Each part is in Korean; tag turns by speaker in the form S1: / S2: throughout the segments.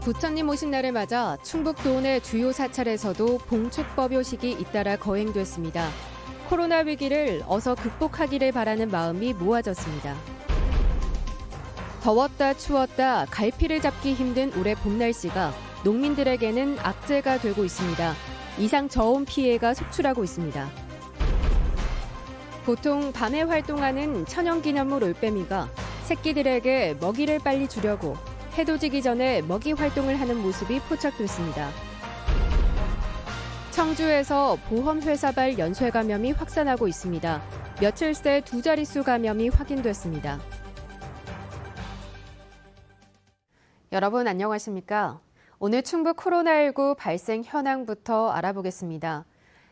S1: 부처님 오신 날을 맞아 충북 도내 주요 사찰에서도 봉축법요식이 잇따라 거행됐습니다. 코로나 위기를 어서 극복하기를 바라는 마음이 모아졌습니다. 더웠다 추웠다 갈피를 잡기 힘든 올해 봄 날씨가 농민들에게는 악재가 되고 있습니다. 이상 저온 피해가 속출하고 있습니다. 보통 밤에 활동하는 천연기념물 올빼미가 새끼들에게 먹이를 빨리 주려고 해도 지기 전에 먹이 활동을 하는 모습이 포착됐습니다. 청주에서 보험회사발 연쇄 감염이 확산하고 있습니다. 며칠 새 두 자릿수 감염이 확인됐습니다. 여러분 안녕하십니까? 오늘 충북 코로나19 발생 현황부터 알아보겠습니다.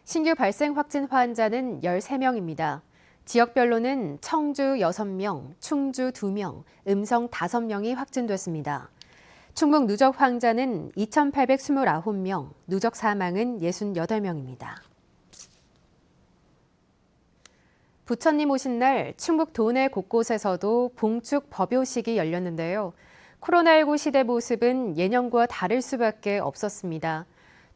S1: 신규 발생 확진 환자는 13명입니다. 지역별로는 청주 6명, 충주 2명, 음성 5명이 확진됐습니다. 충북 누적 환자는 2,829명, 누적 사망은 68명입니다. 부처님 오신 날 충북 도내 곳곳에서도 봉축 법요식이 열렸는데요. 코로나19 시대 모습은 예년과 다를 수밖에 없었습니다.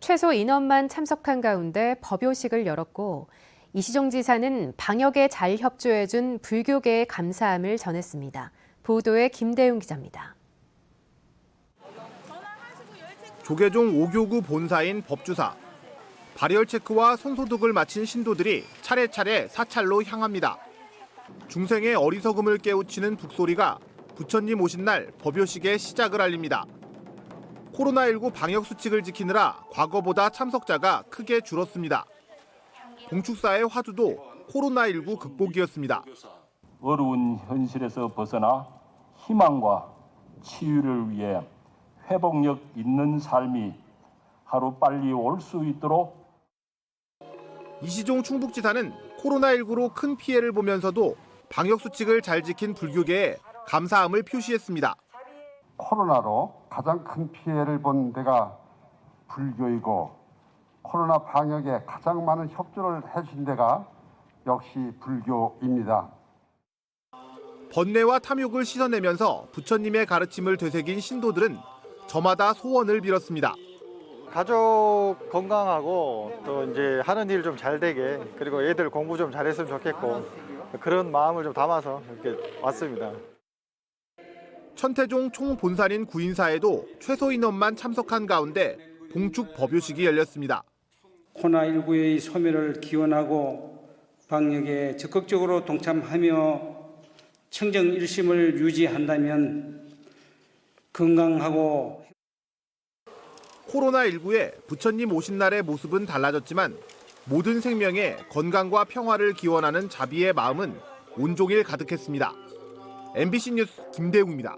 S1: 최소 인원만 참석한 가운데 법요식을 열었고 이시종 지사는 방역에 잘 협조해준 불교계의 감사함을 전했습니다. 보도에 김대웅 기자입니다.
S2: 조계종 5교구 본사인 법주사. 발열 체크와 손소독을 마친 신도들이 차례차례 사찰로 향합니다. 중생의 어리석음을 깨우치는 북소리가 부처님 오신 날 법요식의 시작을 알립니다. 코로나19 방역 수칙을 지키느라 과거보다 참석자가 크게 줄었습니다. 봉축사의 화두도 코로나19 극복이었습니다.
S3: 어려운 현실에서 벗어나 희망과 치유를 위해 회복력 있는 삶이 하루빨리 올 수 있도록.
S2: 이시종 충북지사는 코로나19로 큰 피해를 보면서도 방역 수칙을 잘 지킨 불교계에 감사함을 표시했습니다.
S4: 코로나로 가장 큰 피해를 본 데가 불교이고 코로나 방역에 가장 많은 협조를 해준 데가 역시 불교입니다.
S2: 번뇌와 탐욕을 씻어내면서 부처님의 가르침을 되새긴 신도들은 저마다 소원을 빌었습니다.
S5: 가족 건강하고 또 이제 하는 일 좀 잘 되게, 그리고 애들 공부 좀 잘했으면 좋겠고, 그런 마음을 좀 담아서 이렇게 왔습니다.
S2: 천태종 총본산인 구인사에도 최소 인원만 참석한 가운데 봉축 법요식이 열렸습니다.
S6: 코로나19의 소멸을 기원하고 방역에 적극적으로 동참하며 청정일심을 유지한다면 건강하고
S2: 코로나19에 부처님 오신 날의 모습은 달라졌지만 모든 생명의 건강과 평화를 기원하는 자비의 마음은 온종일 가득했습니다. MBC 뉴스 김대웅입니다.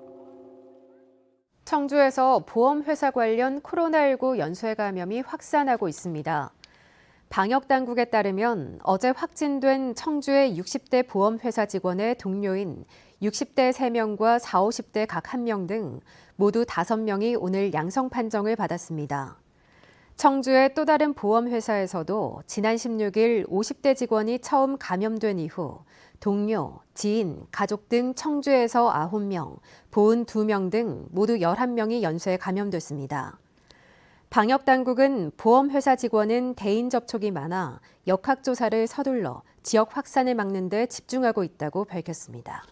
S1: 청주에서 보험회사 관련 코로나19 연쇄 감염이 확산하고 있습니다. 방역당국에 따르면 어제 확진된 청주의 60대 보험회사 직원의 동료인 60대 3명과 40, 50대 각 1명 등 모두 5명이 오늘 양성 판정을 받았습니다. 청주의 또 다른 보험회사에서도 지난 16일 50대 직원이 처음 감염된 이후 동료, 지인, 가족 등 청주에서 9명, 보은 2명 등 모두 11명이 연쇄 감염됐습니다. 방역당국은 보험회사 직원은 대인 접촉이 많아 역학조사를 서둘러 지역 확산을 막는 데 집중하고 있다고 밝혔습니다.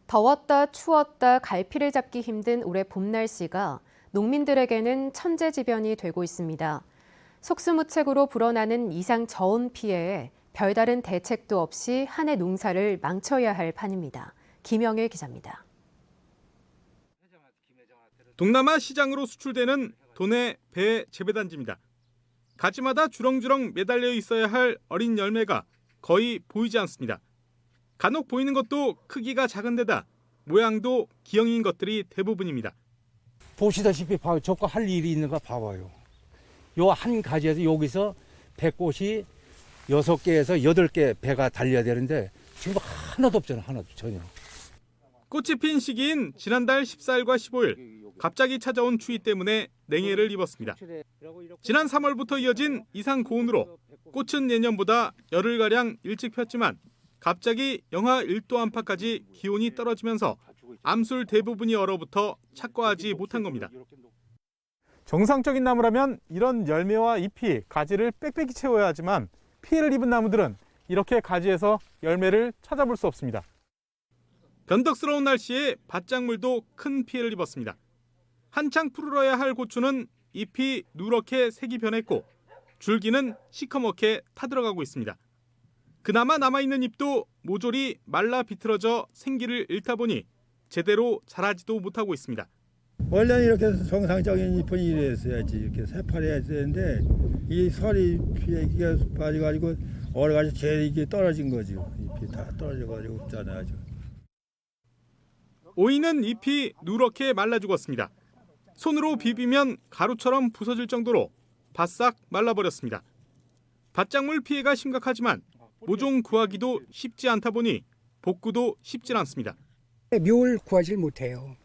S1: 더웠다 추웠다 갈피를 잡기 힘든 올해 봄 날씨가 농민들에게는 천재지변이 되고 있습니다. 속수무책으로 불어나는 이상 저온 피해에 별다른 대책도 없이 한 해 농사를 망쳐야 할 판입니다. 김영일 기자입니다.
S7: 동남아 시장으로 수출되는 도내 배 재배단지입니다. 가지마다 주렁주렁 매달려 있어야 할 어린 열매가 거의 보이지 않습니다. 간혹 보이는 것도 크기가 작은 데다 모양도 기형인 것들이 대부분입니다.
S8: 보시다시피 봐요. 저거 할 일이 있는가 봐봐요. 요 한 가지에서 여기서 배꽃이 6개에서 8개 배가 달려야 되는데 지금 하나도 없잖아. 하나도 전혀.
S7: 꽃이 핀 시기인 지난달 14일과 15일 갑자기 찾아온 추위 때문에 냉해를 입었습니다. 지난 3월부터 이어진 이상 고온으로 꽃은 예년보다 열흘가량 일찍 폈지만 갑자기 영하 1도 안팎까지 기온이 떨어지면서 암술 대부분이 얼어붙어 착과하지 못한 겁니다.
S9: 정상적인 나무라면 이런 열매와 잎이 가지를 빽빽히 채워야 하지만 피해를 입은 나무들은 이렇게 가지에서 열매를 찾아볼 수 없습니다.
S7: 변덕스러운 날씨에 밭작물도 큰 피해를 입었습니다. 한창 푸르러야 할 고추는 잎이 누렇게 색이 변했고 줄기는 시커멓게 타들어가고 있습니다. 그나마 남아있는 잎도 모조리 말라 비틀어져 생기를 잃다 보니 제대로 자라지도 못하고 있습니다.
S10: 원래는 이렇게 정상적인 잎은 이랬어야지, 이렇게 새파래야 되는데 이 설이 피해가 빠져가지고 얼어가지고 제일 이게 떨어진 거죠. 잎이 다 떨어져가지고 없잖아요. 아주.
S7: 오이는 잎이 누렇게 말라 죽었습니다. 손으로 비비면 가루처럼 부서질 정도로 바싹 말라버렸습니다. 밭작물 피해가 심각하지만 모종 구하기도 쉽지 않다 보니 복구도 쉽지 않습니다.
S11: 묘를 구하지 못해요.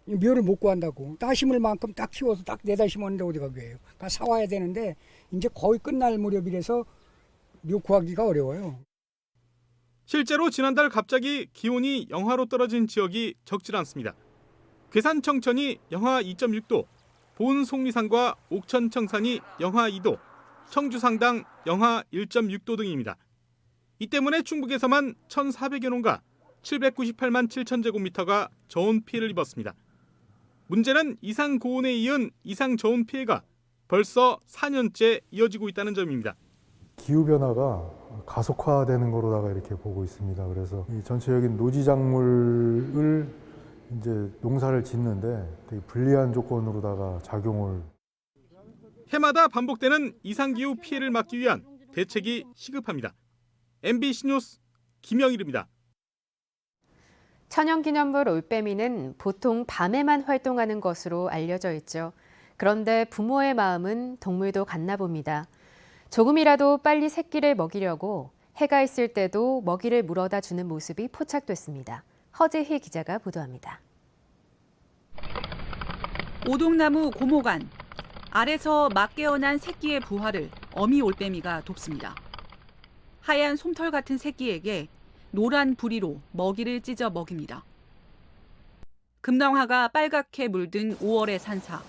S11: 묘를 못 구한다고. 따 심을 만큼 딱 키워서 딱 내다 심었는데 어디 가게요. 다 사와야 되는데 이제 거의 끝날 무렵이라서 묘 구하기가 어려워요.
S7: 실제로 지난달 갑자기 기온이 영하로 떨어진 지역이 적질 않습니다. 괴산 청천이 영하 2.6도, 보은 속리산과 옥천 청산이 영하 2도, 청주 상당 영하 1.6도 등입니다. 이 때문에 충북에서만 1,400여 농가 798만 7천 제곱미터가 저온 피해를 입었습니다. 문제는 이상 고온에 이은 이상 저온 피해가 벌써 4년째 이어지고 있다는 점입니다.
S12: 기후변화가 가속화되는 거로다가 이렇게 보고 있습니다. 그래서 이 전체적인 노지작물을 이제 농사를 짓는데 되게 불리한 조건으로다가 작용을.
S7: 해마다 반복되는 이상기후 피해를 막기 위한 대책이 시급합니다. MBC 뉴스 김영일입니다.
S1: 천연기념물 올빼미는 보통 밤에만 활동하는 것으로 알려져 있죠. 그런데 부모의 마음은 동물도 같나 봅니다. 조금이라도 빨리 새끼를 먹이려고 해가 있을 때도 먹이를 물어다 주는 모습이 포착됐습니다. 허재희 기자가 보도합니다.
S13: 오동나무 고목안. 알에서 막 깨어난 새끼의 부화를 어미 올빼미가 돕습니다. 하얀 솜털 같은 새끼에게 노란 부리로 먹이를 찢어 먹입니다. 금낭화가 빨갛게 물든 5월의 산사.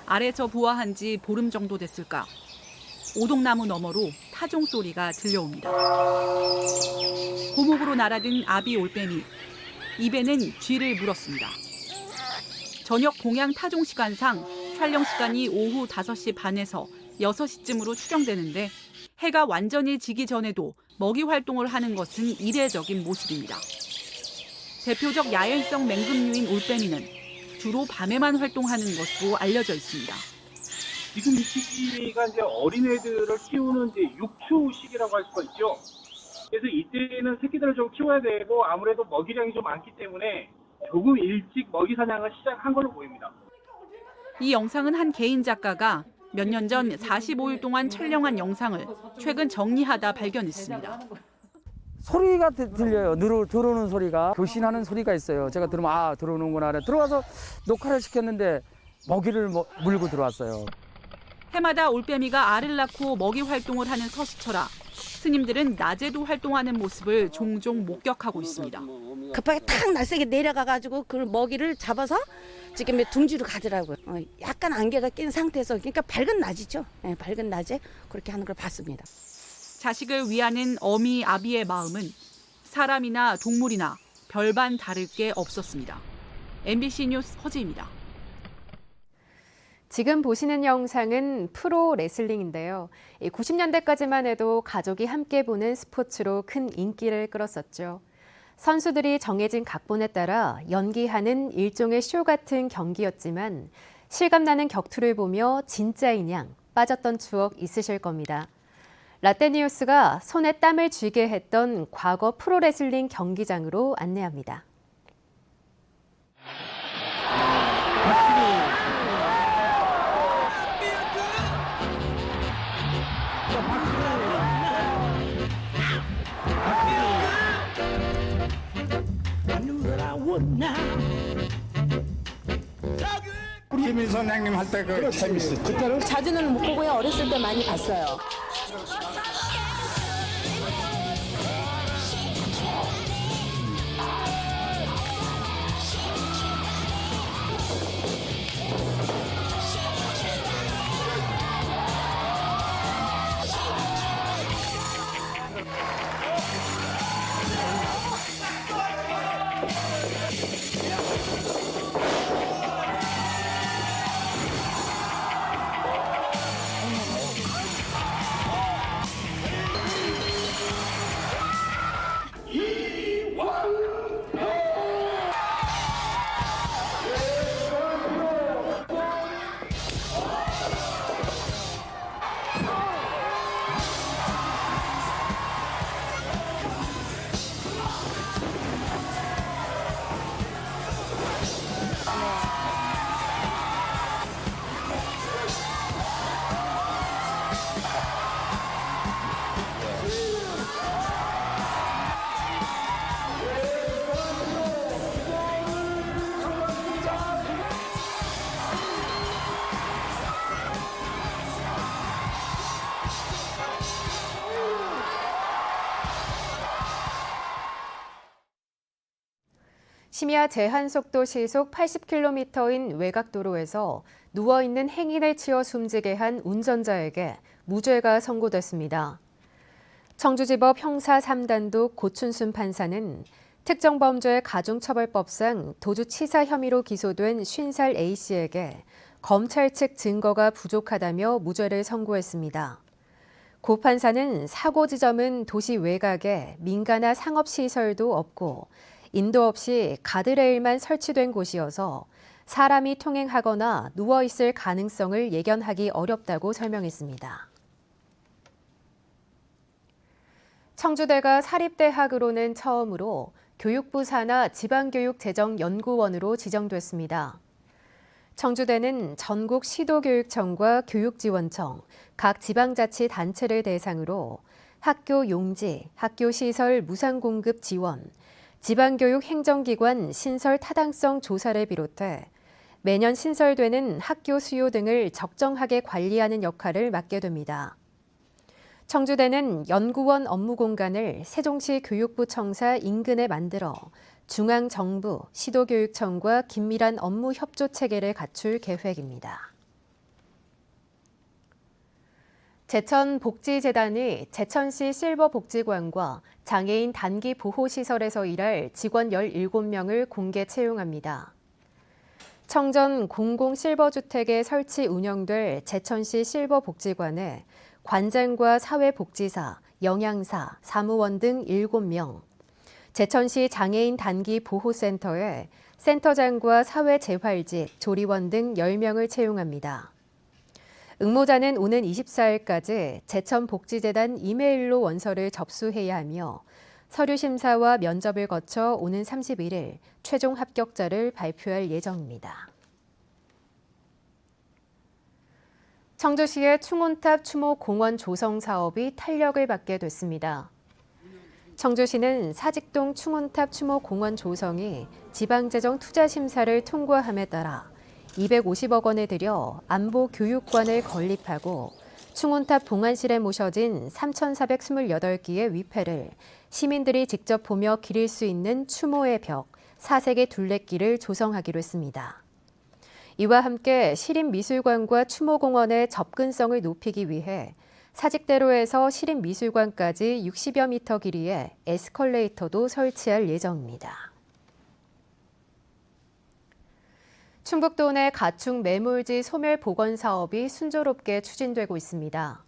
S13: 알에서 부화한 지 보름 정도 됐을까. 오동나무 너머로 타종 소리가 들려옵니다. 고목으로 날아든 아비 올빼미. 입에는 쥐를 물었습니다. 저녁 공양 타종 시간상 촬영 시간이 오후 5시 반에서 6시쯤으로 추정되는데 해가 완전히 지기 전에도 먹이 활동을 하는 것은 이례적인 모습입니다. 대표적 야행성 맹금류인 올빼미는 주로 밤에만 활동하는 것으로 알려져 있습니다.
S14: 지금 이 시기가 이제 어린애들을 키우는 이제 육추 시기라고 할 수가 있죠. 그래서 이때는 새끼들을 좀 키워야 되고 아무래도 먹이량이 좀 많기 때문에 조금 일찍 먹이 사냥을 시작한 걸로 보입니다.
S13: 이 영상은 한 개인 작가가 몇 년 전 45일 동안 촬영한 영상을 최근 정리하다 발견했습니다.
S15: 소리가 들려요. 들어오는 소리가. 교신하는 소리가 있어요. 제가 들으면 들어오는구나. 들어와서 녹화를 시켰는데 먹이를 물고 들어왔어요.
S13: 해마다 올빼미가 알을 낳고 먹이 활동을 하는 서시철아. 스님들은 낮에도 활동하는 모습을 종종 목격하고 있습니다.
S16: 급하게 탁 날쌔게 내려가가지고 그 먹이를 잡아서 지금 둥지로 가더라고요. 약간 안개가 낀 상태에서, 그러니까 밝은 낮이죠. 네, 밝은 낮에 그렇게 하는 걸 봤습니다.
S13: 자식을 위하는 어미 아비의 마음은 사람이나 동물이나 별반 다를 게 없었습니다. MBC 뉴스 허지입니다.
S1: 지금 보시는 영상은 프로 레슬링인데요. 90년대까지만 해도 가족이 함께 보는 스포츠로 큰 인기를 끌었었죠. 선수들이 정해진 각본에 따라 연기하는 일종의 쇼 같은 경기였지만 실감나는 격투를 보며 진짜인 양 빠졌던 추억 있으실 겁니다. 라떼뉴스가 손에 땀을 쥐게 했던 과거 프로레슬링 경기장으로 안내합니다.
S17: 김인 선생님 할 때 그 재밌었지.
S16: 그때는 자주는 못 보고요. 어렸을 때 많이 봤어요.
S1: 심야 제한속도 시속 80km인 외곽도로에서 누워있는 행인을 치어 숨지게 한 운전자에게 무죄가 선고됐습니다. 청주지법 형사 3단독 고춘순 판사는 특정범죄 가중처벌법상 도주치사 혐의로 기소된 50살 A씨에게 검찰 측 증거가 부족하다며 무죄를 선고했습니다. 고 판사는 사고 지점은 도시 외곽에 민가나 상업시설도 없고 인도 없이 가드레일만 설치된 곳이어서 사람이 통행하거나 누워있을 가능성을 예견하기 어렵다고 설명했습니다. 청주대가 사립대학으로는 처음으로 교육부 산하 지방교육재정연구원으로 지정됐습니다. 청주대는 전국 시도교육청과 교육지원청, 각 지방자치단체를 대상으로 학교 용지, 학교 시설 무상 공급 지원, 지방교육 행정기관 신설 타당성 조사를 비롯해 매년 신설되는 학교 수요 등을 적정하게 관리하는 역할을 맡게 됩니다. 청주대는 연구원 업무 공간을 세종시 교육부 청사 인근에 만들어 중앙정부, 시도교육청과 긴밀한 업무 협조 체계를 갖출 계획입니다. 제천복지재단이 제천시 실버복지관과 장애인 단기 보호시설에서 일할 직원 17명을 공개 채용합니다. 청전 공공실버주택에 설치 운영될 제천시 실버복지관에 관장과 사회복지사, 영양사, 사무원 등 7명, 제천시 장애인 단기 보호센터에 센터장과 사회재활직, 조리원 등 10명을 채용합니다. 응모자는 오는 24일까지 제천복지재단 이메일로 원서를 접수해야 하며 서류 심사와 면접을 거쳐 오는 31일 최종 합격자를 발표할 예정입니다. 청주시의 충운탑 추모공원 조성 사업이 탄력을 받게 됐습니다. 청주시는 사직동 충운탑 추모공원 조성이 지방재정투자심사를 통과함에 따라 250억 원을 들여 안보교육관을 건립하고 충운탑 봉안실에 모셔진 3,428기의 위패를 시민들이 직접 보며 기릴 수 있는 추모의 벽, 사색의 둘레길을 조성하기로 했습니다. 이와 함께 시립미술관과 추모공원의 접근성을 높이기 위해 사직대로에서 시립미술관까지 60여 미터 길이의 에스컬레이터도 설치할 예정입니다. 충북도 내 가축 매몰지 소멸 복원 사업이 순조롭게 추진되고 있습니다.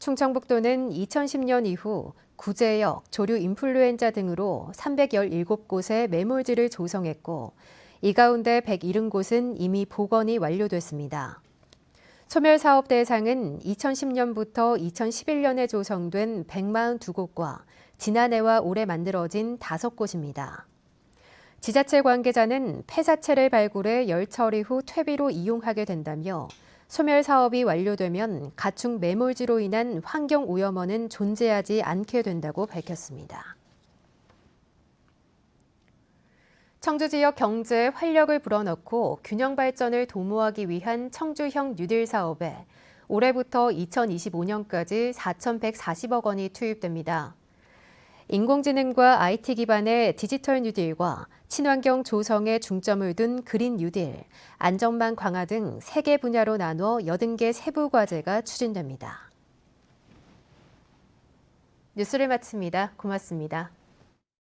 S1: 충청북도는 2010년 이후 구제역, 조류 인플루엔자 등으로 317곳의 매몰지를 조성했고 이 가운데 170곳은 이미 복원이 완료됐습니다. 소멸 사업 대상은 2010년부터 2011년에 조성된 142곳과 지난해와 올해 만들어진 5곳입니다. 지자체 관계자는 폐사체를 발굴해 열 처리 후 퇴비로 이용하게 된다며 소멸 사업이 완료되면 가축 매몰지로 인한 환경 오염원은 존재하지 않게 된다고 밝혔습니다. 청주 지역 경제에 활력을 불어넣고 균형 발전을 도모하기 위한 청주형 뉴딜 사업에 올해부터 2025년까지 4,140억 원이 투입됩니다. 인공지능과 IT 기반의 디지털 뉴딜과 친환경 조성에 중점을 둔 그린 뉴딜, 안전망 강화 등 3개 분야로 나눠 80개 세부 과제가 추진됩니다. 뉴스를 마칩니다. 고맙습니다.